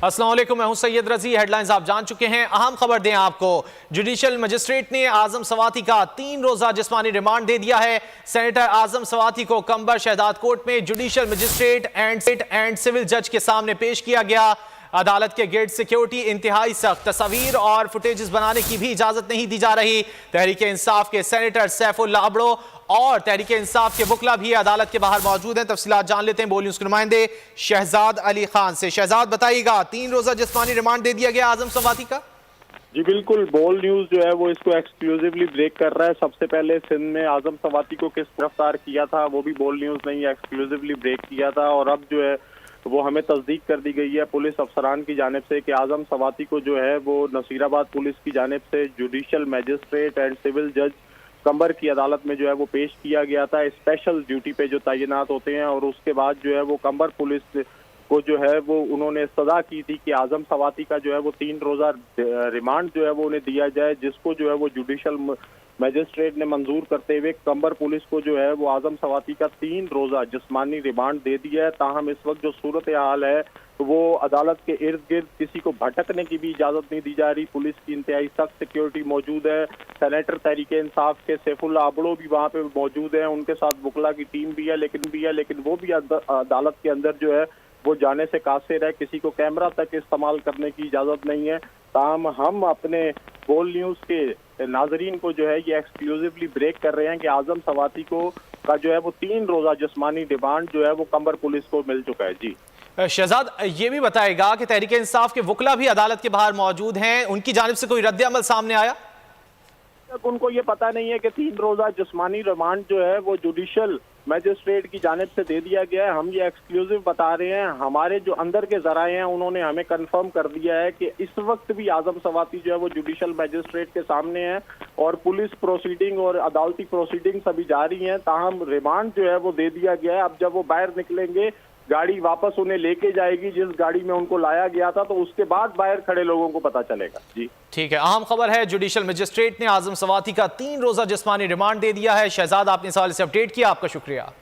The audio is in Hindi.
अस्सलाम वालेकुम, मैं हूं सैयद रजी। हेडलाइंस आप जान चुके हैं। अहम खबर दें आपको, जुडिशियल मजिस्ट्रेट ने आजम सवाती का 3 रोजा जिस्मानी रिमांड दे दिया है। सेनेटर आजम सवाती को कंबर शहदाद कोर्ट में जुडिशियल मजिस्ट्रेट एंड सिविल जज के सामने पेश किया गया। अदालत के गेट सिक्योरिटी इंतहाई सख्त, तस्वीर और फुटेजेस बनाने की भी इजाजत नहीं दी जा रही। तहरीक इंसाफ के सेनेटर सैफुल्लाह अबड़ो और तहरीक इंसाफ के वकला भी अदालत के बाहर मौजूद हैं। तफसीलात जान लेते हैं बोल न्यूज के नुमाइंदे शहजाद अली खान से। शहजाद, बताइएगा, 3 रोजा जिस्मानी रिमांड दे दिया गया आजम सवाती का। जी बिल्कुल, बोल न्यूज जो है वो इसको एक्सक्लूसिवली ब्रेक कर रहा है। सबसे पहले सिंध में आजम सवाती को किस गिरफ्तार किया था वो भी बोल न्यूज ने एक्सक्लूसिवली ब्रेक किया था, और अब जो है वो हमें तस्दीक कर दी गई है पुलिस अफसरान की जानिब से कि आजम सवाती को जो है वो नसीराबाद पुलिस की जानिब से जुडिशियल मजिस्ट्रेट एंड सिविल जज कंबर की अदालत में जो है वो पेश किया गया था, स्पेशल ड्यूटी पे जो तैनात होते हैं। और उसके बाद जो है वो कंबर पुलिस को जो है वो उन्होंने सजा की थी कि आजम सवाती का जो है वो 3 रोजा रिमांड जो है वो उन्हें दिया जाए, जिसको जो है वो जुडिशियल मजिस्ट्रेट ने मंजूर करते हुए कंबर पुलिस को जो है वो आजम सवाती का 3 रोजा जिस्मानी रिमांड दे दिया है। ताहम इस वक्त जो सूरत हाल है वो अदालत के इर्द गिर्द किसी को भटकने की भी इजाजत नहीं दी जा रही। पुलिस की इंतहाई सख्त सिक्योरिटी मौजूद है। सेनेटर तहरीक इंसाफ के सैफुल्लाह अबड़ो भी वहाँ पे मौजूद हैं, उनके साथ वकला की टीम भी है, लेकिन वो भी अदालत के अंदर जो है वो जाने से कासिर है। किसी को कैमरा तक इस्तेमाल करने की इजाजत नहीं है। ताहम हम अपने बोल न्यूज के नाजरीन को जो है ये एक्सक्लूसिवली ब्रेक कर रहे हैं कि आजम सवाती को का जो है वो 3 रोजा जिस्मानी रिमांड जो है वो कंबर पुलिस को मिल चुका है। जी शहजाद, ये भी बताएगा कि तहरीक इंसाफ के वकला भी अदालत के बाहर मौजूद हैं, उनकी जानिब से कोई रद्द अमल सामने आया? उनको ये पता नहीं है कि 3 रोजा जिस्मानी रिमांड जो है वो जुडिशियल मजिस्ट्रेट की जानिब से दे दिया गया है। हम ये एक्सक्लूसिव बता रहे हैं। हमारे जो अंदर के जराए हैं उन्होंने हमें कंफर्म कर दिया है कि इस वक्त भी आजम सवाती जो है वो जुडिशियल मजिस्ट्रेट के सामने है और पुलिस प्रोसीडिंग और अदालती प्रोसीडिंग सभी जारी हैं। ताहम रिमांड जो है वो दे दिया गया है। अब जब वो बाहर निकलेंगे, गाड़ी वापस उन्हें लेके जाएगी जिस गाड़ी में उनको लाया गया था, तो उसके बाद बाहर खड़े लोगों को पता चलेगा। जी ठीक है, अहम खबर है, जुडिशियल मजिस्ट्रेट ने आजम सवाती का 3 रोजा जिस्मानी रिमांड दे दिया है। शहजाद, आपने सवाल से अपडेट किया, आपका शुक्रिया।